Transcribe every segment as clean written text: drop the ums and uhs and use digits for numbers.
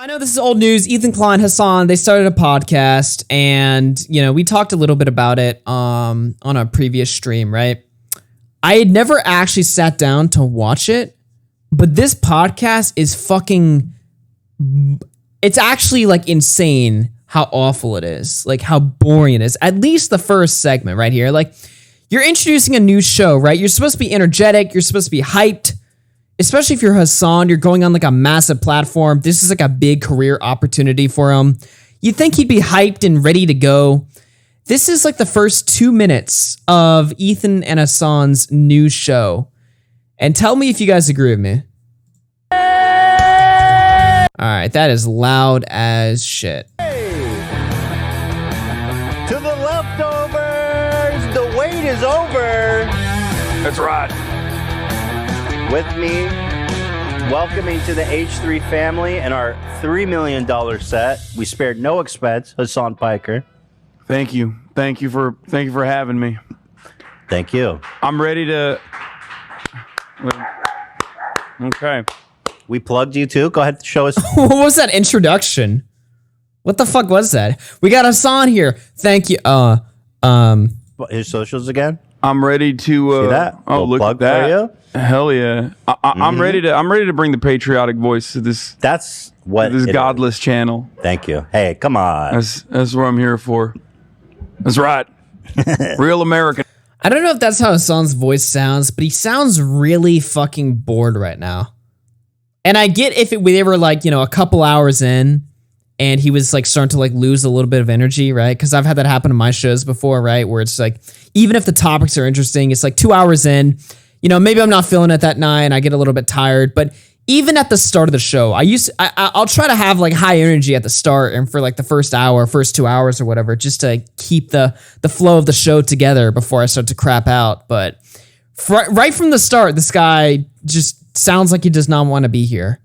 I know this is old news. Ethan Klein, Hasan, they started a podcast, and we talked a little bit about it on a previous stream, right? I had never actually sat down to watch it, but this podcast is it's actually like insane how awful it is, like how boring it is. At least the first segment right here. Like, you're introducing a new show, right? You're supposed to be energetic. You're supposed to be hyped. Especially if you're Hasan, you're going on like a massive platform. This is like a big career opportunity for him. You'd think he'd be hyped and ready to go. This is like the first 2 minutes of Ethan and Hasan's new show. And tell me if you guys agree with me. All right, that is loud as shit. Hey. To the leftovers, the wait is over. That's right. With me, welcoming to the H3 family and our $3 million set. We spared no expense, Hasan Piker. Thank you for having me. Thank you. I'm ready to. Okay. We plugged you too. Go ahead, show us. What was that introduction? What the fuck was that? We got Hasan here. Thank you. His socials again. I'm ready to. See that? Oh, look at that! Hell yeah! I'm ready to. I'm ready to bring the patriotic voice to this. That's what this godless channel. Thank you. Hey, come on. That's what I'm here for. That's right. Real American. I don't know if that's how Hasan's voice sounds, but he sounds really fucking bored right now. And I get if they were like, a couple hours in and he was like starting to like lose a little bit of energy, right? Because I've had that happen in my shows before, right? Where it's like, even if the topics are interesting, it's like 2 hours in, maybe I'm not feeling it that night and I get a little bit tired. But even at the start of the show, I'll try to have like high energy at the start and for like the first 2 hours or whatever, just to keep the flow of the show together before I start to crap out. But right from the start, this guy just sounds like he does not want to be here.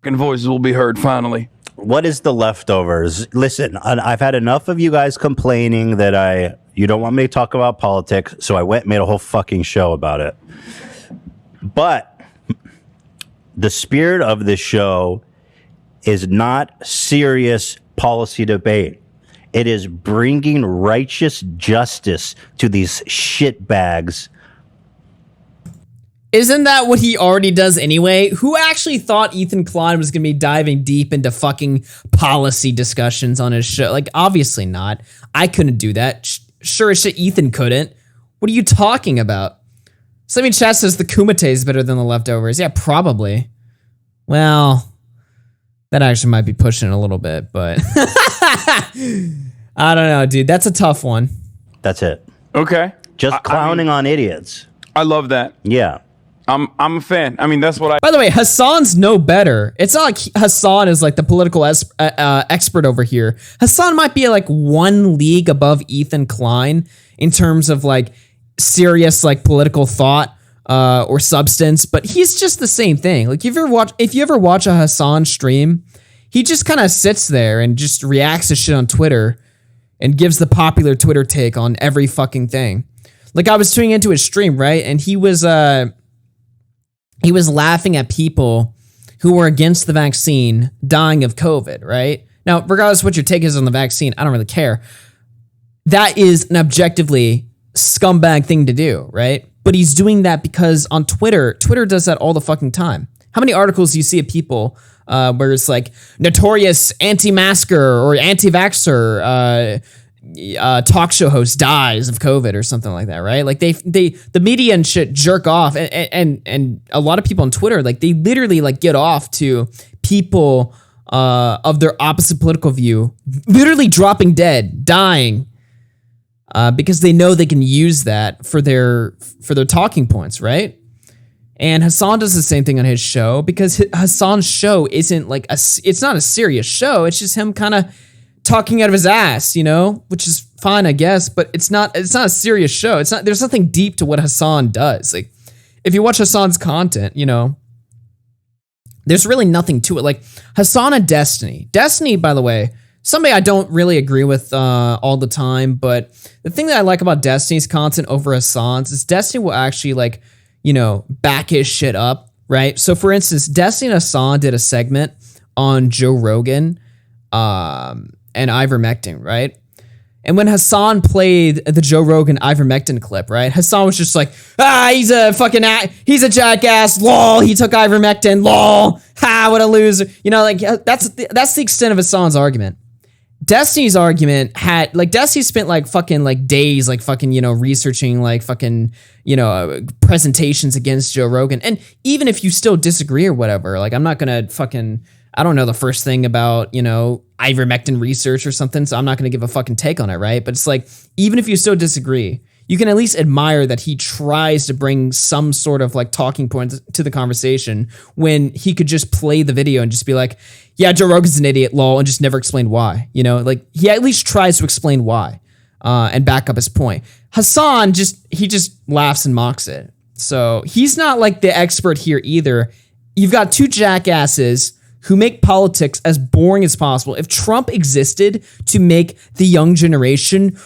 Voices will be heard finally. What is the leftovers? Listen, I've had enough of you guys complaining that you don't want me to talk about politics, so I went and made a whole fucking show about it. But the spirit of this show is not serious policy debate. It is bringing righteous justice to these shitbags. Isn't that what he already does anyway? Who actually thought Ethan Klein was going to be diving deep into fucking policy discussions on his show? Like, obviously not. I couldn't do that. Sure as shit, Ethan couldn't. What are you talking about? Somebody in chat says the Kumite is better than the leftovers. Yeah, probably. Well, that actually might be pushing it a little bit, but I don't know, dude. That's a tough one. That's it. Okay. Just clowning on idiots. I love that. Yeah. I'm a fan. I mean, that's what I... By the way, Hasan's no better. It's not like Hasan is like the political expert over here. Hasan might be like one league above Ethan Klein in terms of like serious like political thought or substance, but he's just the same thing. Like if you ever watch a Hasan stream, he just kind of sits there and just reacts to shit on Twitter and gives the popular Twitter take on every fucking thing. Like I was tuning into his stream, right? And he was laughing at people who were against the vaccine dying of COVID, right? Now, regardless of what your take is on the vaccine, I don't really care. That is an objectively scumbag thing to do, right? But he's doing that because on Twitter does that all the fucking time. How many articles do you see of people where it's like notorious anti-masker or anti-vaxxer talk show host dies of COVID or something like that, right? Like the media and shit jerk off, and a lot of people on Twitter, like they literally like get off to people of their opposite political view, literally dropping dead, dying, because they know they can use that for their talking points, right? And Hasan does the same thing on his show because Hasan's show isn't like it's not a serious show. It's just him kind of talking out of his ass, which is fine, I guess, but it's not a serious show. There's nothing deep to what Hasan does. Like if you watch Hasan's content, there's really nothing to it. Like Hasan and Destiny, by the way, somebody I don't really agree with all the time, but the thing that I like about Destiny's content over Hasan's is Destiny will actually like, back his shit up, right? So for instance, Destiny and Hasan did a segment on Joe Rogan and ivermectin, right? And when Hasan played the Joe Rogan ivermectin clip, right? Hasan was just like, he's a jackass, lol, he took ivermectin, lol, what a loser. You know, like that's the extent of Hasan's argument. Destiny's argument had, like, Destiny spent like fucking like days like fucking, you know, researching like fucking, you know, presentations against Joe Rogan. And even if you still disagree or whatever, like, I'm not gonna fucking, I don't know the first thing about, you know, ivermectin research or something, so I'm not gonna give a fucking take on it, right? But it's like, even if you still disagree, you can at least admire that he tries to bring some sort of like talking points to the conversation when he could just play the video and just be like, yeah, Joe Rogan's an idiot, lol, and just never explain why. You know, like, he at least tries to explain why and back up his point. Hasan just laughs and mocks it. So he's not like the expert here either. You've got two jackasses who make politics as boring as possible. If Trump existed to make the young generation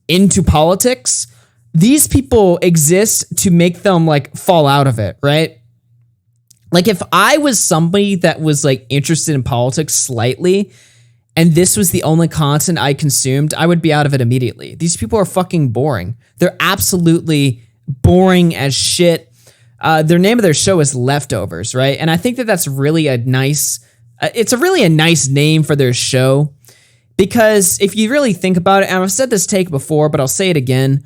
into politics, these people exist to make them like fall out of it, right? Like, if I was somebody that was like interested in politics slightly, and this was the only content I consumed, I would be out of it immediately. These people are fucking boring. They're absolutely boring as shit. Their name of their show is Leftovers, right? And I think that that's really a nice, it's a really a nice name for their show, because if you really think about it, and I've said this take before, but I'll say it again,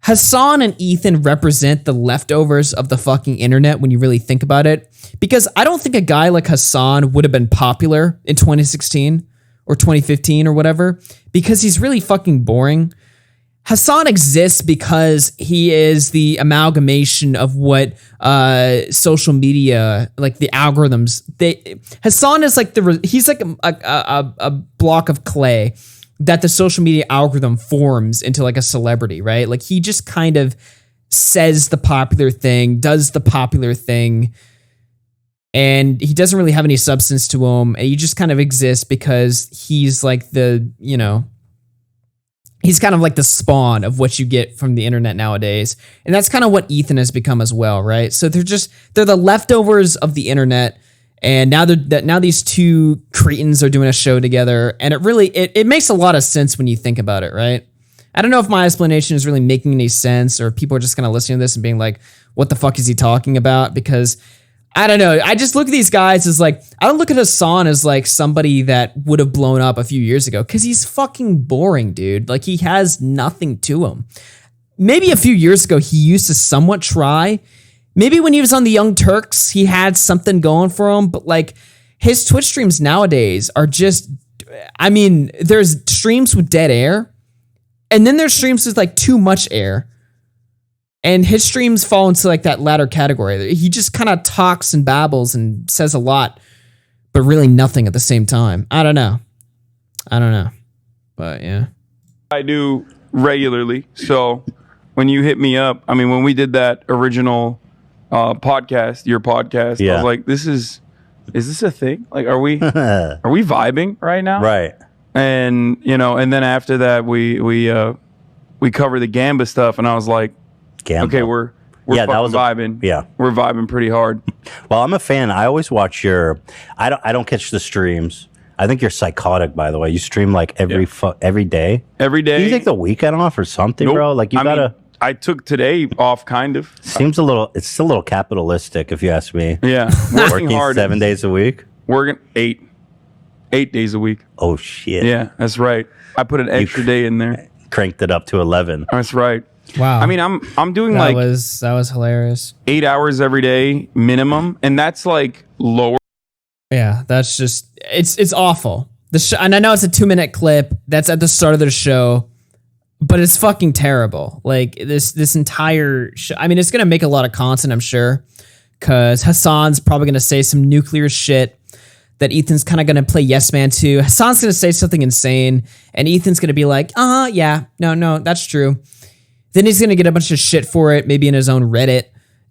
Hasan and Ethan represent the leftovers of the fucking internet when you really think about it. Because I don't think a guy like Hasan would have been popular in 2016 or 2015 or whatever, because he's really fucking boring. Hasan exists because he is the amalgamation of what social media, like the algorithms. Hasan is like he's like a block of clay that the social media algorithm forms into like a celebrity, right? Like, he just kind of says the popular thing, does the popular thing, and he doesn't really have any substance to him. And he just kind of exists because he's like the, you know, he's kind of like the spawn of what you get from the internet nowadays. And that's kind of what Ethan has become as well, right? So they're the leftovers of the internet. And now these two cretins are doing a show together, and it makes a lot of sense when you think about it, right? I don't know if my explanation is really making any sense, or if people are just kind of listening to this and being like, what the fuck is he talking about? Because I don't know. I just look at these guys as like, I don't look at Hasan as like somebody that would have blown up a few years ago, because he's fucking boring, dude. Like, he has nothing to him. Maybe a few years ago, he used to somewhat try. Maybe when he was on the Young Turks, he had something going for him, but like, his Twitch streams nowadays are just, I mean, there's streams with dead air, and then there's streams with like too much air. And his streams fall into like that latter category. He just kind of talks and babbles and says a lot, but really nothing at the same time. I don't know. But yeah. I do regularly. So when you hit me up, I mean, when we did that original podcast, your podcast, yeah. I was like, is this a thing? Like, are we vibing right now? Right. And, you know, and then after that, we covered the Gamba stuff, and I was like, Gamba. okay, we're fucking vibing. Yeah. We're vibing pretty hard. Well, I'm a fan. I always watch your, I don't catch the streams. I think you're psychotic, by the way. You stream like every day. Every day. Do you take the weekend off or something, Nope. bro? Like, I took today off, kind of. Seems it's still a little capitalistic, if you ask me. Yeah. Working hard. 7 days a week? Working 8 days a week. Oh, shit. Yeah, that's right. I put an extra day in there. Cranked it up to 11. That's right. Wow. I mean, I'm doing that like was hilarious. 8 hours every day minimum, and that's like lower. Yeah, that's just it's awful. And I know it's a 2-minute clip that's at the start of the show, but it's fucking terrible. Like, this entire show. I mean, it's gonna make a lot of content, I'm sure, because Hasan's probably gonna say some nuclear shit that Ethan's kind of gonna play yes man to. Hasan's gonna say something insane, and Ethan's gonna be like, yeah, no, that's true. Then he's gonna get a bunch of shit for it, maybe in his own Reddit,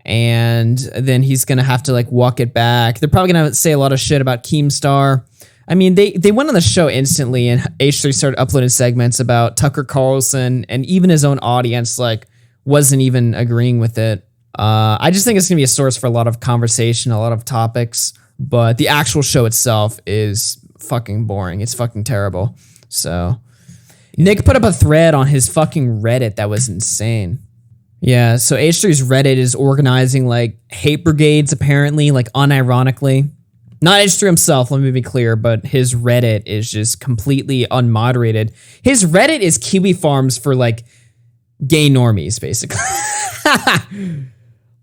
and then he's gonna have to like walk it back. They're probably gonna say a lot of shit about Keemstar. I mean, they went on the show instantly, and H3 started uploading segments about Tucker Carlson, and even his own audience like wasn't even agreeing with it. I just think it's gonna be a source for a lot of conversation, a lot of topics. but the actual show itself is fucking boring. It's fucking terrible. So Nick put up a thread on his fucking Reddit that was insane. Yeah, so H3's Reddit is organizing like hate brigades, apparently, like unironically. Not H3 himself, let me be clear, but his Reddit is just completely unmoderated. His Reddit is Kiwi Farms for like gay normies, basically.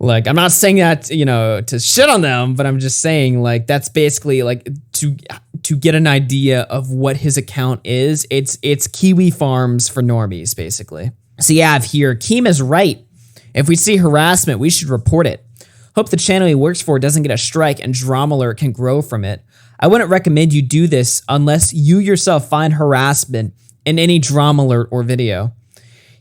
Like, I'm not saying that, you know, to shit on them, but I'm just saying like that's basically like to get an idea of what his account is. It's Kiwi Farms for normies, basically. So yeah, I have here, Keem is right. If we see harassment, we should report it. Hope the channel he works for doesn't get a strike and Drama Alert can grow from it. I wouldn't recommend you do this unless you yourself find harassment in any Drama Alert or video.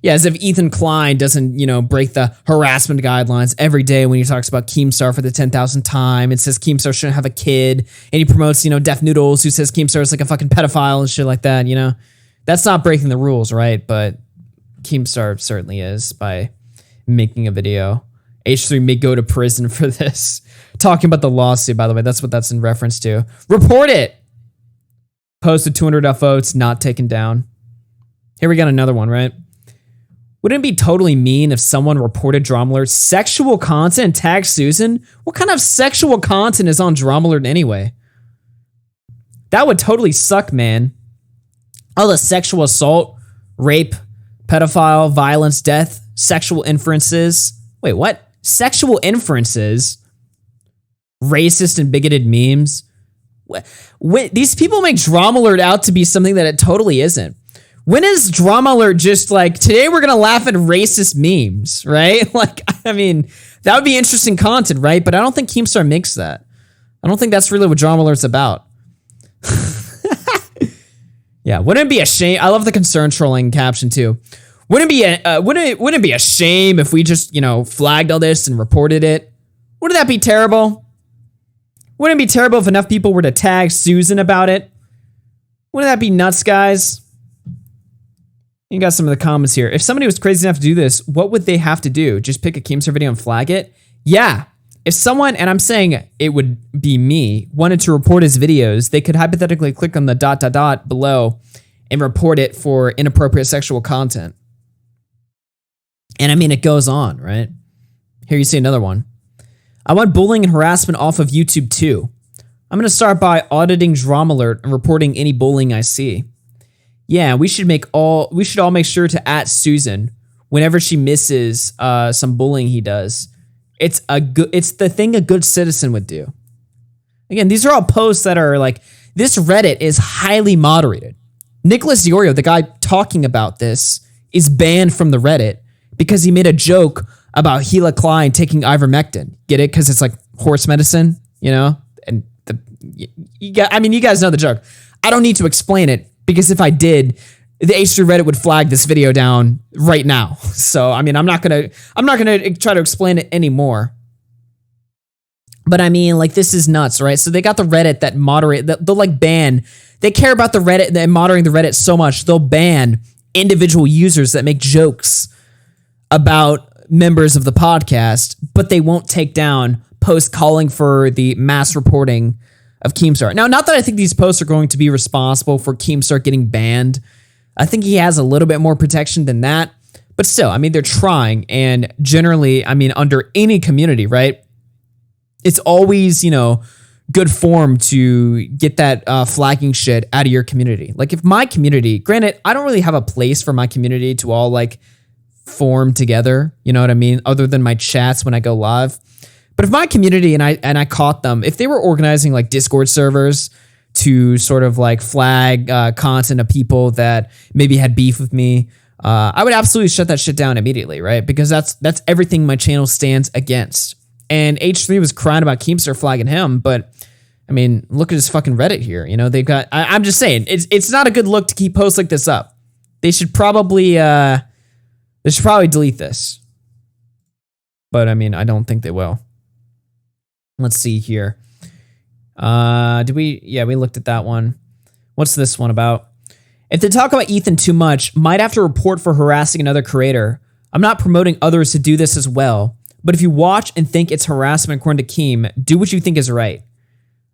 Yeah, as if Ethan Klein doesn't, you know, break the harassment guidelines every day when he talks about Keemstar for the 10,000th time and says Keemstar shouldn't have a kid. And he promotes, you know, Deaf Noodles who says Keemstar is like a fucking pedophile and shit like that, you know. That's not breaking the rules, right? But Keemstar certainly is by making a video. H3 may go to prison for this. Talking about the lawsuit, by the way, that's what that's in reference to. Report it! Posted 200 upvotes, not taken down. Here we got another one, right? Wouldn't it be totally mean if someone reported Drama Alert sexual content and tagged Susan? What kind of sexual content is on Drama Alert anyway? That would totally suck, man. All the sexual assault, rape, pedophile, violence, death, sexual inferences. Wait, what? Sexual inferences? Racist and bigoted memes? These people make Drama Alert out to be something that it totally isn't. When is Drama Alert just like, today we're going to laugh at racist memes, right? Like, I mean, that would be interesting content, right? But I don't think Keemstar makes that. I don't think that's really what Drama Alert's about. Yeah, wouldn't it be a shame? I love the concern trolling caption too. Wouldn't it be a shame if we just, you know, flagged all this and reported it? Wouldn't that be terrible? Wouldn't it be terrible if enough people were to tag Susan about it? Wouldn't that be nuts, guys? You got some of the comments here. If somebody was crazy enough to do this, what would they have to do? Just pick a Keemstar video and flag it? Yeah. If someone, and I'm saying it would be me, wanted to report his videos, they could hypothetically click on the ... below and report it for inappropriate sexual content. And I mean, it goes on, right? Here you see another one. I want bullying and harassment off of YouTube too. I'm going to start by auditing Drama Alert and reporting any bullying I see. Yeah, we should all make sure to @ Susan whenever she misses some bullying he does. It's the thing a good citizen would do. Again, these are all posts that are like, this Reddit is highly moderated. Nicholas Diorio, the guy talking about this, is banned from the Reddit because he made a joke about Gila Klein taking ivermectin. Get it? Because it's like horse medicine, you know? And you guys know the joke. I don't need to explain it because if I did, the H3 Reddit would flag this video down right now. So, I mean, I'm not gonna try to explain it anymore. But I mean, like, this is nuts, right? So they got the Reddit that they'll like ban. They care about the Reddit and moderating the Reddit so much, they'll ban individual users that make jokes about members of the podcast, but they won't take down posts calling for the mass reporting of Keemstar. Now, not that I think these posts are going to be responsible for Keemstar getting banned. I think he has a little bit more protection than that. But still, I mean, they're trying. And generally, I mean, under any community, right? It's always, you know, good form to get that flagging shit out of your community. Like if my community, granted, I don't really have a place for my community to all like form together. You know what I mean? Other than my chats when I go live. But if my community and I caught them, if they were organizing like Discord servers to sort of like flag content of people that maybe had beef with me, I would absolutely shut that shit down immediately, right? Because that's everything my channel stands against. And H3 was crying about Keemstar flagging him, but I mean, look at his fucking Reddit here. You know, they've got. I'm just saying, it's not a good look to keep posts like this up. They should probably delete this. But I mean, I don't think they will. Let's see here. Did we? Yeah, we looked at that one. What's this one about? If they talk about Ethan too much, might have to report for harassing another creator. I'm not promoting others to do this as well. But if you watch and think it's harassment according to Keem, do what you think is right.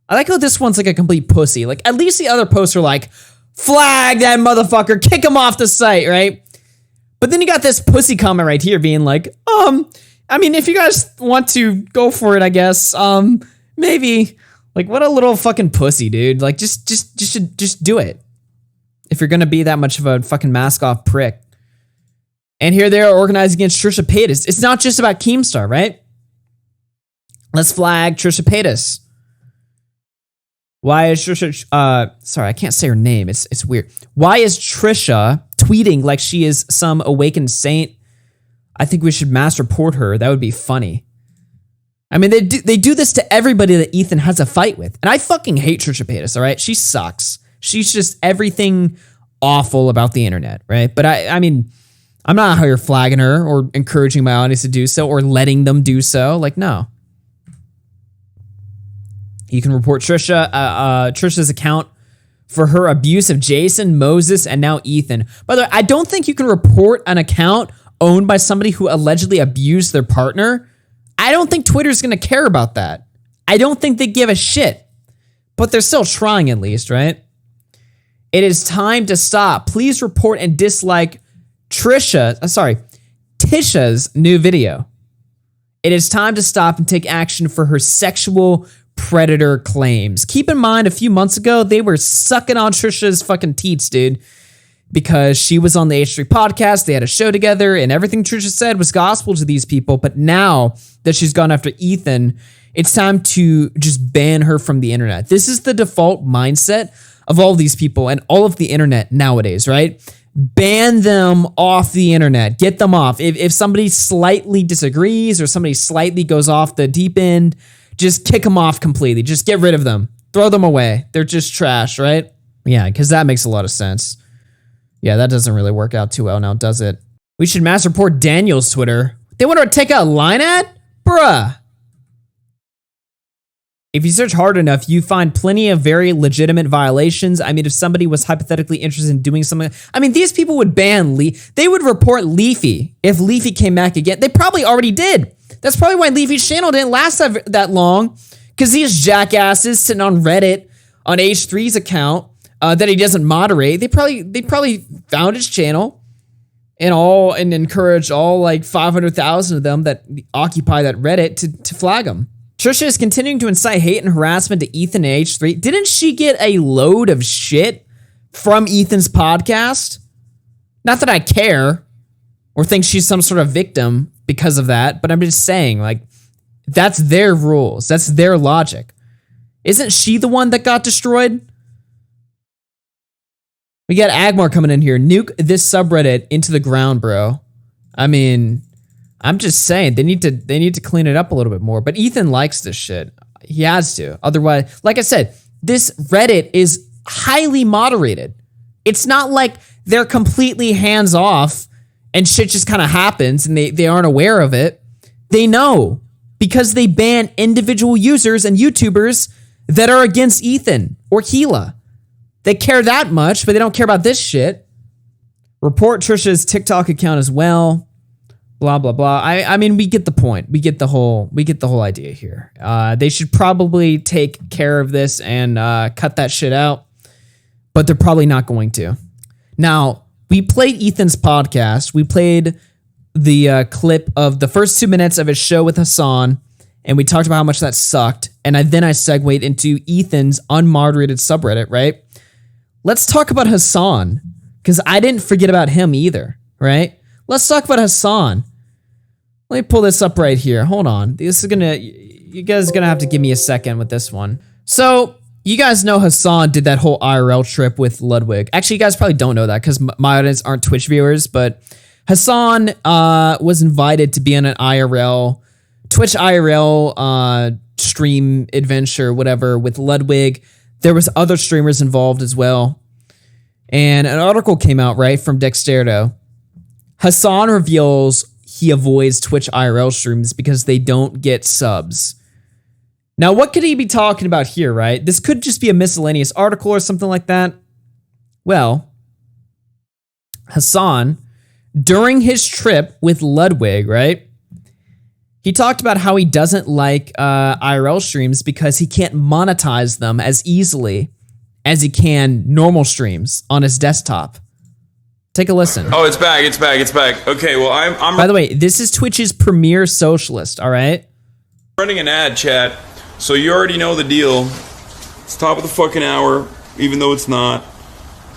I like how this one's like a complete pussy. Like, at least the other posts are like, flag that motherfucker, kick him off the site, right? But then you got this pussy comment right here being like, I mean, if you guys want to go for it, I guess, maybe. Like, what a little fucking pussy, dude. Like, just do it. If you're gonna be that much of a fucking mask-off prick. And here they are organized against Trisha Paytas. It's not just about Keemstar, right? Let's flag Trisha Paytas. Why is Trisha, sorry, I can't say her name. It's weird. Why is Trisha tweeting like she is some awakened saint? I think we should mass report her. That would be funny. I mean, they do this to everybody that Ethan has a fight with. And I fucking hate Trisha Paytas, all right? She sucks. She's just everything awful about the internet, right? But I mean, I'm not out here flagging her or encouraging my audience to do so or letting them do so. Like, no. You can report Trisha's account for her abuse of Jason, Moses, and now Ethan. By the way, I don't think you can report an account owned by somebody who allegedly abused their partner. I don't think Twitter's going to care about that. I don't think they give a shit. But they're still trying at least, right? It is time to stop. Please report and dislike Tisha's new video. It is time to stop and take action for her sexual predator claims. Keep in mind, a few months ago, they were sucking on Trisha's fucking teats, dude, because she was on the H3 podcast. They had a show together, and everything Trisha said was gospel to these people. But now that she's gone after Ethan, it's time to just ban her from the internet. This is the default mindset of all of these people and all of the internet nowadays, right? Ban them off the internet. Get them off. If somebody slightly disagrees or somebody slightly goes off the deep end, just kick them off completely. Just get rid of them. Throw them away. They're just trash, right? Yeah, because that makes a lot of sense. Yeah, that doesn't really work out too well now, does it? We should mass report Daniel's Twitter. They want to take out Line ad? Bruh. If you search hard enough, you find plenty of very legitimate violations. I mean, if somebody was hypothetically interested in doing something, I mean, these people would ban they would report Leafy if Leafy came back again. They probably already did. That's probably why Leafy's channel didn't last that long, because these jackasses sitting on Reddit on H3's account that he doesn't moderate, they probably found his channel and encouraged all like 500,000 of them that occupy that Reddit to flag him. Trisha is continuing to incite hate and harassment to Ethan and H3. Didn't she get a load of shit from Ethan's podcast? Not that I care or think she's some sort of victim because of that, but I'm just saying, like, that's their rules. That's their logic. Isn't she the one that got destroyed? We got Agmar coming in here. Nuke this subreddit into the ground, bro. I mean, I'm just saying they need to clean it up a little bit more. But Ethan likes this shit. He has to. Otherwise, like I said, this Reddit is highly moderated. It's not like they're completely hands off and shit just kind of happens and they aren't aware of it. They know because they ban individual users and YouTubers that are against Ethan or Gila. They care that much, but they don't care about this shit. Report Trisha's TikTok account as well. Blah, blah, blah. I mean, we get the point. We get the whole idea here. They should probably take care of this and cut that shit out, but they're probably not going to. Now, we played Ethan's podcast. We played the clip of the first 2 minutes of his show with Hasan, and we talked about how much that sucked. And then I segued into Ethan's unmoderated subreddit, right? Let's talk about Hasan, because I didn't forget about him either, right? Let's talk about Hasan. Let me pull this up right here. Hold on. You guys are gonna have to give me a second with this one. So, you guys know Hasan did that whole IRL trip with Ludwig. Actually, you guys probably don't know that because my audience aren't Twitch viewers, but Hasan was invited to be on an Twitch IRL stream adventure, whatever, with Ludwig. There was other streamers involved as well. And an article came out, right, from Dexterdo. Hasan reveals he avoids Twitch IRL streams because they don't get subs. Now, what could he be talking about here, right? This could just be a miscellaneous article or something like that. Well, Hasan, during his trip with Ludwig, right, He talked about how he doesn't like IRL streams because he can't monetize them as easily as he can normal streams on his desktop. Take a listen. Oh, it's back. Okay, well, I'm By the way, this is Twitch's premier socialist, all right? running an ad, chat, so you already know the deal. It's top of the fucking hour, even though it's not.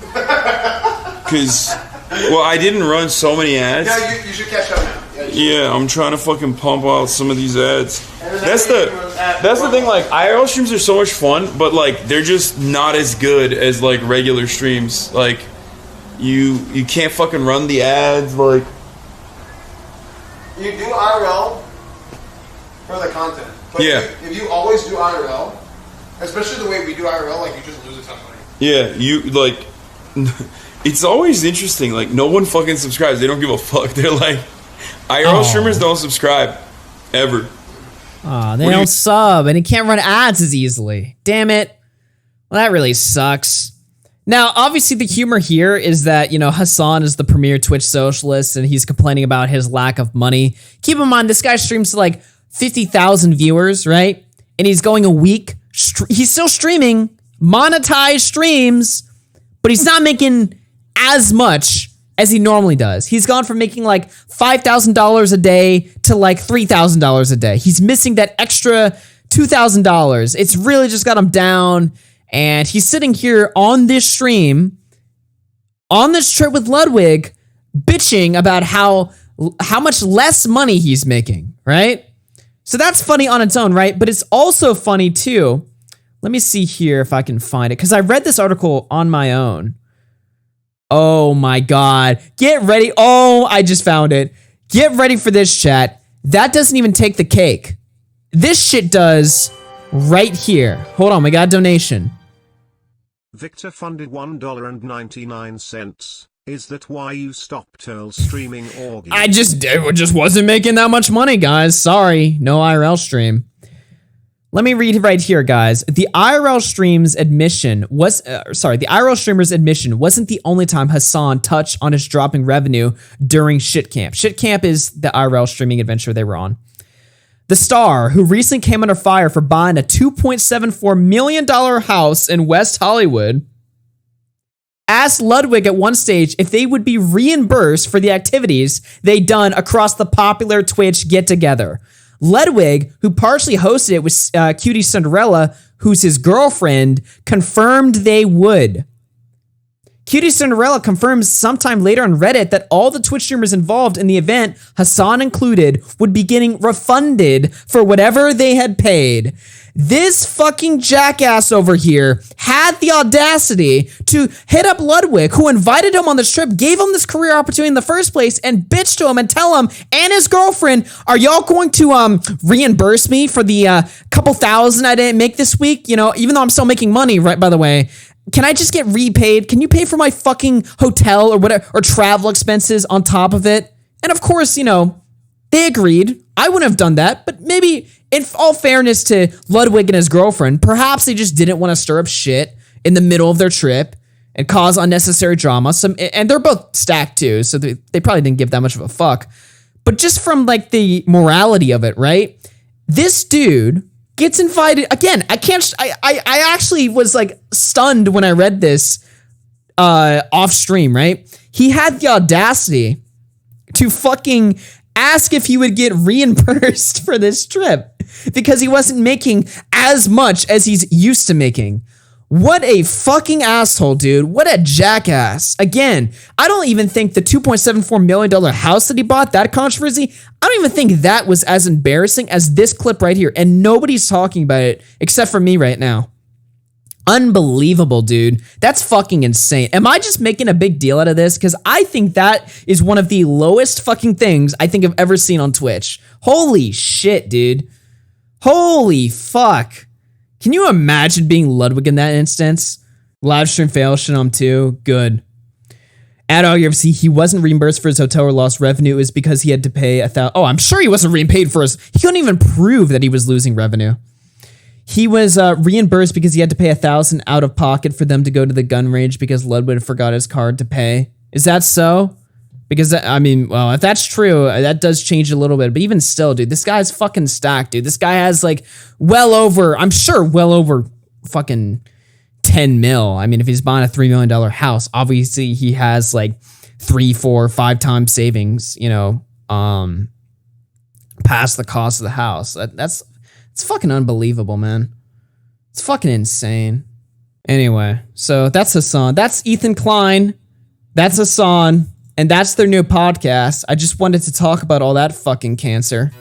Because, well, I didn't run so many ads. Yeah, you should catch up now. Yeah, I'm trying to fucking pump out some of these ads. That's the thing, like, IRL streams are so much fun, but, like, they're just not as good as, like, regular streams. Like, you can't fucking run the ads, like... You do IRL for the content. But Yeah. if you always do IRL, especially the way we do IRL, like, you just lose a ton of money. Yeah, you, like... It's always interesting, like, no one fucking subscribes. They don't give a fuck. They're like... IRL streamers don't subscribe. Ever. Aw, they don't sub, and he can't run ads as easily. Damn it. Well, that really sucks. Now, obviously, the humor here is that, you know, Hasan is the premier Twitch socialist, and he's complaining about his lack of money. Keep in mind, this guy streams to, like, 50,000 viewers, right? And he's going a week. He's still streaming monetized streams, but he's not making as much as he normally does. He's gone from making like $5,000 a day to like $3,000 a day. He's missing that extra $2,000. It's really just got him down. And he's sitting here on this stream, on this trip with Ludwig, bitching about how much less money he's making, right? So that's funny on its own, right? But it's also funny too. Let me see here if I can find it, because I read this article on my own. Oh my God. Get ready. Oh, I just found it. Get ready for this, chat. That doesn't even take the cake. This shit does right here. Hold on, we got a donation. Victor funded $1.99. Is that why you stopped Earl streaming Augie? I just wasn't making that much money, guys. Sorry, no IRL stream. Let me read right here, guys. The IRL streamer's admission wasn't the only time Hasan touched on his dropping revenue during Shit Camp. Shit Camp is the IRL streaming adventure they were on. The star, who recently came under fire for buying a $2.74 million house in West Hollywood, asked Ludwig at one stage if they would be reimbursed for the activities they'd done across the popular Twitch get-together. Ludwig, who partially hosted it with Cutie Cinderella, who's his girlfriend, confirmed they would. Cutie Cinderella confirms sometime later on Reddit that all the Twitch streamers involved in the event, Hasan included, would be getting refunded for whatever they had paid. This fucking jackass over here had the audacity to hit up Ludwig, who invited him on this trip, gave him this career opportunity in the first place, and bitch to him and tell him and his girlfriend, are y'all going to reimburse me for the couple thousand I didn't make this week? You know, even though I'm still making money, right, by the way. Can I just get repaid? Can you pay for my fucking hotel or whatever, or travel expenses on top of it? And of course, you know, they agreed. I wouldn't have done that, but maybe in all fairness to Ludwig and his girlfriend, perhaps they just didn't want to stir up shit in the middle of their trip and cause unnecessary drama. And they're both stacked too, so they probably didn't give that much of a fuck. But just from like the morality of it, right? This dude gets invited again. I actually was like stunned when I read this off stream, right? He had the audacity to fucking ask if he would get reimbursed for this trip because he wasn't making as much as he's used to making. What a fucking asshole, dude. What a jackass. Again, I don't even think the $2.74 million house that he bought, that controversy, I don't even think that was as embarrassing as this clip right here. And nobody's talking about it except for me right now. Unbelievable, dude. That's fucking insane. Am I just making a big deal out of this? Because I think that is one of the lowest fucking things I think I've ever seen on Twitch. Holy shit, dude. Holy fuck. Can you imagine being Ludwig in that instance? Live stream fail, Shalom too. Good. At UFC, he wasn't reimbursed for his hotel or lost revenue. It was because he had to pay $1,000. Oh, I'm sure he wasn't repaid for his. He couldn't even prove that he was losing revenue. He was reimbursed because he had to pay $1,000 out of pocket for them to go to the gun range because Ludwig forgot his card to pay. Is that so? Because, I mean, well, if that's true, that does change a little bit. But even still, dude, this guy's fucking stacked, dude. This guy has like well over fucking 10 mil. I mean, if he's buying a $3 million house, obviously he has like 3, 4, 5 times savings, you know, past the cost of the house. It's fucking unbelievable, man. It's fucking insane. Anyway, so that's Hasan. That's Ethan Klein. That's Hasan. And that's their new podcast. I just wanted to talk about all that fucking cancer.